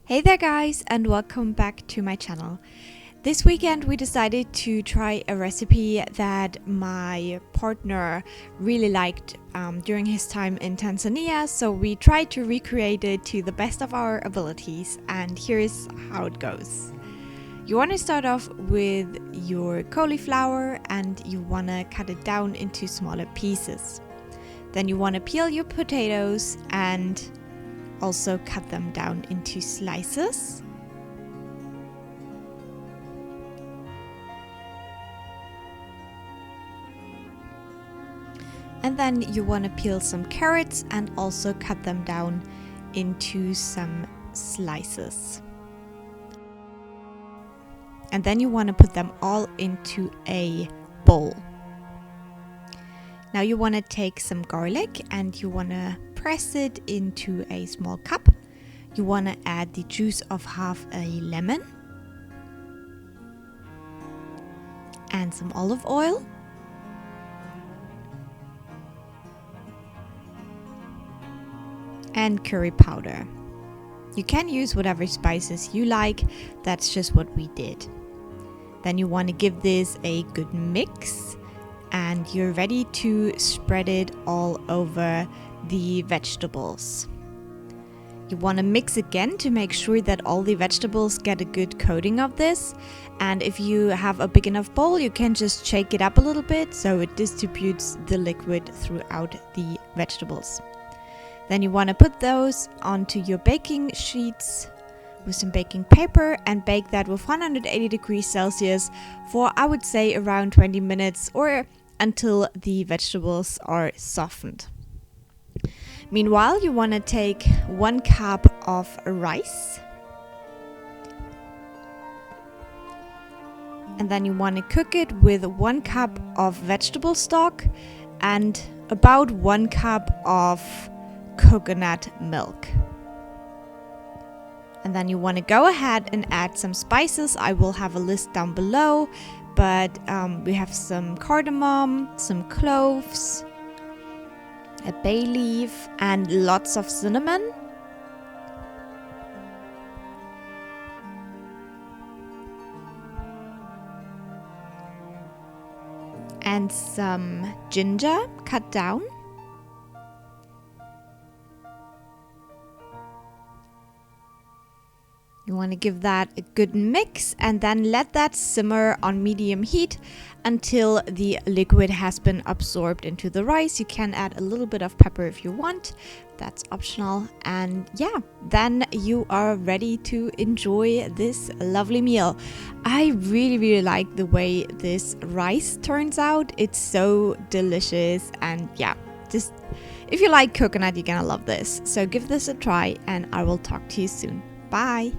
Hey there guys, and welcome back to my channel. This weekend we decided to try a recipe that my partner really liked during his time in Tanzania, so we tried to recreate it to the best of our abilities, and here's how it goes. You want to start off with your cauliflower and you want to cut it down into smaller pieces. Then you want to peel your potatoes and also cut them down into slices. And then you want to peel some carrots and also cut them down into some slices. And then you want to put them all into a bowl. Now you want to take some garlic and you want to press it into a small cup. You want to add the juice of half a lemon and some olive oil. And curry powder. You can use whatever spices you like, that's just what we did. Then you want to give this a good mix and you're ready to spread it all over the vegetables. You want to mix again to make sure that all the vegetables get a good coating of this, and if you have a big enough bowl you can just shake it up a little bit so it distributes the liquid throughout the vegetables. Then you want to put those onto your baking sheets with some baking paper and bake that with 180 degrees Celsius for, I would say, around 20 minutes or until the vegetables are softened. Meanwhile, you want to take 1 cup of rice and then you want to cook it with 1 cup of vegetable stock and about 1 cup of coconut milk. And then you want to go ahead and add some spices. I will have a list down below, but we have some cardamom, some cloves, a bay leaf, and lots of cinnamon. And some ginger cut down. You want to give that a good mix and then let that simmer on medium heat until the liquid has been absorbed into the rice. You can add a little bit of pepper if you want, that's optional. And yeah, then you are ready to enjoy this lovely meal. I really like the way this rice turns out. It's so delicious, and yeah, just if you like coconut, you're gonna love this. So give this a try and I will talk to you soon. Bye!